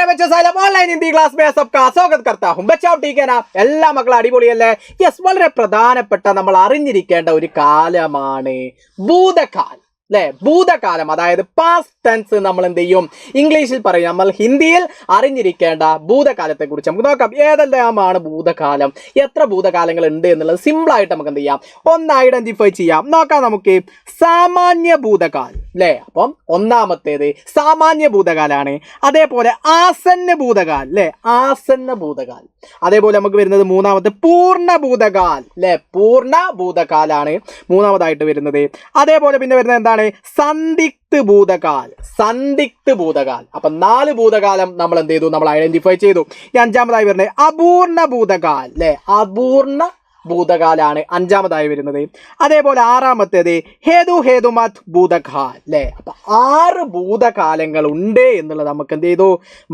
online Hindi class में सबका स्वागत करता हूं बच्चों ठीक है ना എല്ലാ മക്കളും അടിപൊളിയല്ലേ യെസ് വളരെ പ്രധാനപ്പെട്ട നമ്മൾ അറിഞ്ഞിരിക്കേണ്ട ഒരു കാലമാണ് ഭൂതകാലം അല്ലേ ഭൂതകാലം അതായത് പാസ്റ്റ് ടെൻസ് നമ്മൾ എന്ത് ചെയ്യും ഇംഗ്ലീഷിൽ പറയും നമ്മൾ ഹിന്ദിയിൽ അറിഞ്ഞിരിക്കേണ്ട ഭൂതകാലത്തെ കുറിച്ച് നമുക്ക് നോക്കാം ഏതെല്ലാമാണ് ഭൂതകാലം എത്ര ഭൂതകാലങ്ങൾ ഉണ്ട് എന്നുള്ളത് സിമ്പിൾ ആയിട്ട് നമുക്ക് എന്ത് ചെയ്യാം ഒന്ന് ഐഡന്റിഫൈ ചെയ്യാം നോക്കാം നമുക്ക് സാമാന്യ ഭൂതകാലം അല്ലേ അപ്പം ഒന്നാമത്തേത് സാമാന്യ ഭൂതകാലാണ് അതേപോലെ ആസന്ന ഭൂതകാൽ അല്ലേ ആസന്ന ഭൂതകാൽ അതേപോലെ നമുക്ക് വരുന്നത് മൂന്നാമത്തെ പൂർണ്ണ ഭൂതകാൽ അല്ലേ പൂർണ്ണ ഭൂതകാലാണ് മൂന്നാമതായിട്ട് വരുന്നത് അതേപോലെ പിന്നെ വരുന്നത് എന്താണ് സന്ദിഗ്ധ ഭൂതകാൽ സന്ദിഗ്ധ ഭൂതകാൽ അപ്പൊ 4 ഭൂതകാലം നമ്മൾ എന്ത് ചെയ്തു നമ്മൾ ഐഡന്റിഫൈ ചെയ്തു അഞ്ചാമതായി വരുന്നത് അപൂർണ ഭൂതകാൽ അല്ലെ അപൂർണ ഭൂതകാലാണ് അഞ്ചാമതായി വരുന്നത് അതേപോലെ ആറാമത്തേത് ഹേതുമത് ഭൂതകാൽ അല്ലെ അപ്പൊ 6 ഭൂതകാലങ്ങൾ ഉണ്ട് എന്നുള്ളത് നമുക്ക് എന്ത് ചെയ്തു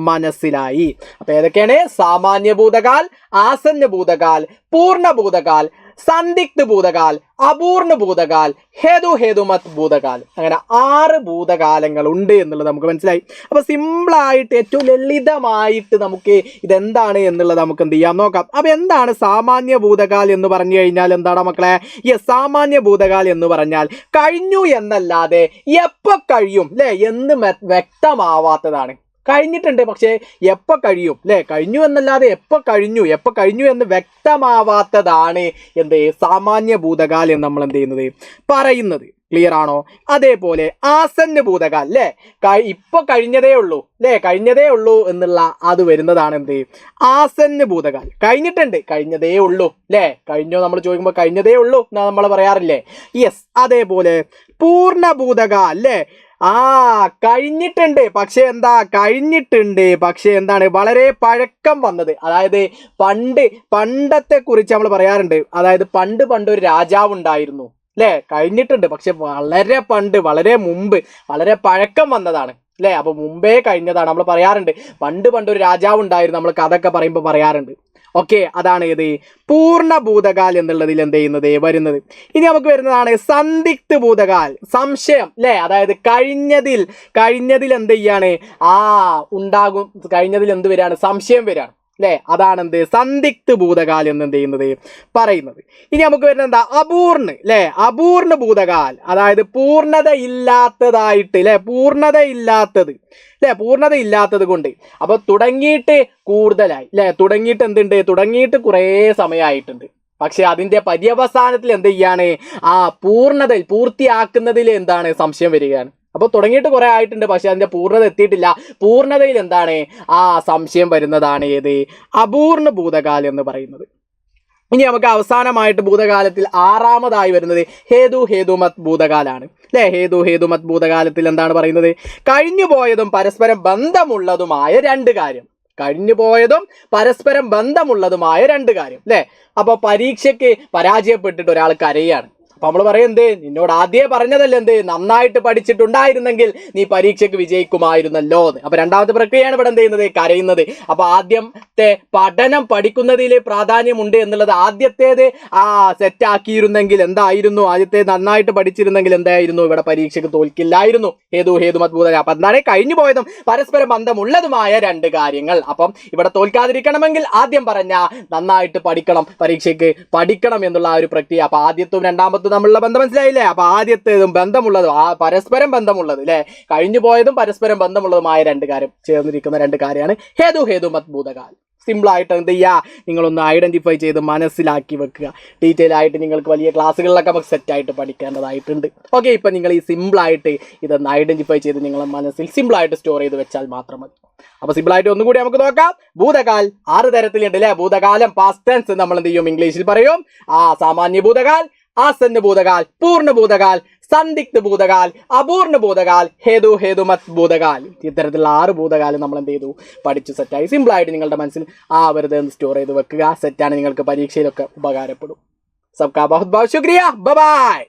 മനസ്സിലായി അപ്പൊ ഏതൊക്കെയാണ് സാമാന്യ ഭൂതകാൽ ആസന്ന ഭൂതകാൽ പൂർണ്ണ ഭൂതകാൽ സന്ദിഗ്ധ ഭൂതകാൽ അപൂർണ ഭൂതകാൽ ഹേതുമത് ഭൂതകാൽ അങ്ങനെ 6 ഭൂതകാലങ്ങൾ ഉണ്ട് എന്നുള്ളത് നമുക്ക് മനസ്സിലായി അപ്പൊ സിമ്പിളായിട്ട് ഏറ്റവും ലളിതമായിട്ട് നമുക്ക് ഇതെന്താണ് എന്നുള്ളത് നമുക്ക് എന്ത് ചെയ്യാം നോക്കാം അപ്പൊ എന്താണ് സാമാന്യ ഭൂതകാൽ എന്ന് പറഞ്ഞു കഴിഞ്ഞാൽ എന്താണ് മക്കളെ സാമാന്യ ഭൂതകാൽ എന്ന് പറഞ്ഞാൽ കഴിഞ്ഞു എന്നല്ലാതെ എപ്പോ കഴിയും അല്ലെ എന്ന് വ്യക്തമാവാത്തതാണ് കഴിഞ്ഞിട്ടുണ്ട് പക്ഷേ എപ്പോൾ കഴിയും അല്ലേ കഴിഞ്ഞു എന്നല്ലാതെ എപ്പോൾ കഴിഞ്ഞു എന്ന് വ്യക്തമാവാത്തതാണ് എന്ത് സാമാന്യ ഭൂതകാൽ എന്ന് നമ്മൾ എന്ത് ചെയ്യുന്നത് പറയുന്നത് ക്ലിയർ ആണോ അതേപോലെ ആസന്ന ഭൂതകാൽ അല്ലേ ഇപ്പൊ കഴിഞ്ഞതേ ഉള്ളൂ എന്നുള്ള അത് വരുന്നതാണ് എന്ത് ആസന്ന ഭൂതകാൽ കഴിഞ്ഞിട്ടുണ്ട് കഴിഞ്ഞതേ ഉള്ളൂ അല്ലേ കഴിഞ്ഞോ നമ്മൾ ചോദിക്കുമ്പോൾ കഴിഞ്ഞതേ ഉള്ളൂ എന്നാ നമ്മൾ പറയാറില്ലേ യെസ് അതേപോലെ പൂർണ്ണ ഭൂതകാൽ അല്ലേ കഴിഞ്ഞിട്ടുണ്ട് പക്ഷെ എന്താണ് വളരെ പഴക്കം വന്നത് അതായത് പണ്ടത്തെ കുറിച്ച് നമ്മൾ പറയാറുണ്ട് അതായത് പണ്ട് ഒരു രാജാവ് ഉണ്ടായിരുന്നു അല്ലേ കഴിഞ്ഞിട്ടുണ്ട് പക്ഷെ വളരെ മുമ്പ് വളരെ പഴക്കം വന്നതാണ് അല്ലേ അപ്പൊ മുമ്പേ കഴിഞ്ഞതാണ് നമ്മൾ പറയാറുണ്ട് പണ്ട് ഒരു രാജാവ് ഉണ്ടായിരുന്നു നമ്മൾ കഥയൊക്കെ പറയുമ്പോൾ പറയാറുണ്ട് ഓക്കെ അതാണ് ഏത് പൂർണ്ണ ഭൂതകാൽ എന്നുള്ളതിൽ എന്ത് ചെയ്യുന്നത് വരുന്നത് ഇനി നമുക്ക് വരുന്നതാണ് സന്ദിഗ്ധ ഭൂതകാൽ സംശയം അല്ലേ അതായത് കഴിഞ്ഞതിൽ എന്ത് ചെയ്യാണ് ഉണ്ടാകും കഴിഞ്ഞതിൽ എന്ത് വരികയാണ് സംശയം വരികയാണ് അല്ലേ അതാണ് എന്ത് സന്ദിഗ്ധ ഭൂതകാൽ എന്ന് എന്ത് ചെയ്യുന്നത് പറയുന്നത് ഇനി നമുക്ക് വരുന്നത് എന്താ അപൂർണ ഭൂതകാൽ അതായത് പൂർണ്ണത ഇല്ലാത്തത് കൊണ്ട് അപ്പൊ തുടങ്ങിയിട്ട് കൂടുതലായി അല്ലെ തുടങ്ങിയിട്ട് കുറേ സമയമായിട്ടുണ്ട് പക്ഷെ അതിന്റെ പര്യവസാനത്തിൽ എന്ത് ചെയ്യാണ് പൂർത്തിയാക്കുന്നതിൽ എന്താണ് സംശയം വരികയാണ് അപ്പോൾ തുടങ്ങിയിട്ട് കുറെ ആയിട്ടുണ്ട് പക്ഷെ അതിന്റെ പൂർണ്ണത എത്തിയിട്ടില്ല പൂർണ്ണതയിൽ എന്താണ് സംശയം വരുന്നതാണ് ഏത് അപൂർണ ഭൂതകാൽ എന്ന് പറയുന്നത് ഇനി നമുക്ക് അവസാനമായിട്ട് ഭൂതകാലത്തിൽ ആറാമതായി വരുന്നത് ഹേതുമത് ഭൂതകാലാണ് അല്ലേ ഹേതുമത് ഭൂതകാലത്തിൽ എന്താണ് പറയുന്നത് കഴിഞ്ഞുപോയതും പരസ്പരം ബന്ധമുള്ളതുമായ രണ്ട് കാര്യം അല്ലേ അപ്പോൾ പരീക്ഷയ്ക്ക് പരാജയപ്പെട്ടിട്ട് ഒരാൾ കരയാണ് അപ്പൊ നമ്മൾ പറയും നിന്നോട് ആദ്യമേ പറഞ്ഞതല്ലേ നന്നായിട്ട് പഠിച്ചിട്ടുണ്ടായിരുന്നെങ്കിൽ നീ പരീക്ഷയ്ക്ക് വിജയിക്കുമായിരുന്നല്ലോ എന്ന് അപ്പൊ രണ്ടാമത്തെ പ്രക്രിയയാണ് ഇവിടെ എന്ത് ചെയ്യുന്നത് കരയുന്നത് അപ്പൊ ആദ്യത്തെ പഠനം പഠിക്കുന്നതിൽ പ്രാധാന്യമുണ്ട് എന്നുള്ളത് ആദ്യത്തേത് സെറ്റ് ആക്കിയിരുന്നെങ്കിൽ എന്തായിരുന്നു ആദ്യത്തെ നന്നായിട്ട് പഠിച്ചിരുന്നെങ്കിൽ എന്തായിരുന്നു ഇവിടെ പരീക്ഷയ്ക്ക് തോൽക്കില്ലായിരുന്നു ഹേതുമത് ഭൂതകാൽ അപ്പൊ എന്താണ് കഴിഞ്ഞു പോയതും പരസ്പരം ബന്ധമുള്ളതുമായ രണ്ട് കാര്യങ്ങൾ അപ്പം ഇവിടെ തോൽക്കാതിരിക്കണമെങ്കിൽ ആദ്യം പറഞ്ഞ നന്നായിട്ട് പഠിക്കണം പരീക്ഷയ്ക്ക് പഠിക്കണം എന്നുള്ള ഒരു പ്രക്രിയ അപ്പൊ ആദ്യത്തും രണ്ടാമത്തും തമ്മിലുള്ള ബന്ധം മനസ്സിലായില്ലേ അപ്പൊ ആദ്യത്തേതും ബന്ധമുള്ളതും പരസ്പരം ബന്ധമുള്ളത് അല്ലെ കഴിഞ്ഞു പോയതും പരസ്പരം ബന്ധമുള്ളതുമായ രണ്ട് കാര്യം ചേർന്നിരിക്കുന്ന രണ്ട് കാര്യമാണ് ഹേതുമത് ഭൂതകാൽ സിമ്പിൾ ആയിട്ട് എന്ത് ചെയ്യുക നിങ്ങളൊന്ന് ഐഡന്റിഫൈ ചെയ്ത് മനസ്സിലാക്കി വെക്കുക ഡീറ്റെയിൽ ആയിട്ട് നിങ്ങൾക്ക് വലിയ ക്ലാസ്സുകളിലൊക്കെ നമുക്ക് സെറ്റായിട്ട് പഠിക്കേണ്ടതായിട്ടുണ്ട് ഓക്കെ ഇപ്പൊ നിങ്ങൾ ഈ സിമ്പിളായിട്ട് ഇതൊന്ന് ഐഡന്റിഫൈ ചെയ്ത് നിങ്ങളെ മനസ്സിൽ സിമ്പിളായിട്ട് സ്റ്റോർ ചെയ്ത് വെച്ചാൽ മാത്രം മതി അപ്പൊ സിമ്പിളായിട്ട് ഒന്നുകൂടി നമുക്ക് നോക്കാം ഭൂതകാൽ 6 തരത്തിലുണ്ട് അല്ലെ ഭൂതകാലം പാസ്റ്റ് ടെൻസ് നമ്മൾ എന്ത് ചെയ്യും ഇംഗ്ലീഷിൽ പറയും സാമാന്യ ഭൂതകാൽ ആസന്ന ഭൂതകാൽ പൂർണ്ണ ഭൂതകാൽ സന്ദിഗ്ധ ഭൂതകാൽ അപൂർണ ഭൂതകാൽ ഹേതുമത് ഭൂതകാൽ ഇത്തരത്തിലുള്ള 6 ഭൂതകാലം നമ്മൾ എന്ത് ചെയ്തു പഠിച്ചു സെറ്റായി സിമ്പിളായിട്ട് നിങ്ങളുടെ മനസ്സിൽ വെറുതെ ഒന്ന് സ്റ്റോർ ചെയ്ത് വെക്കുക സെറ്റാണ് നിങ്ങൾക്ക് പരീക്ഷയിലൊക്കെ ഉപകാരപ്പെടും സബ്കാ ബഹുത് ബഹുത് ശുക്രിയ ബൈ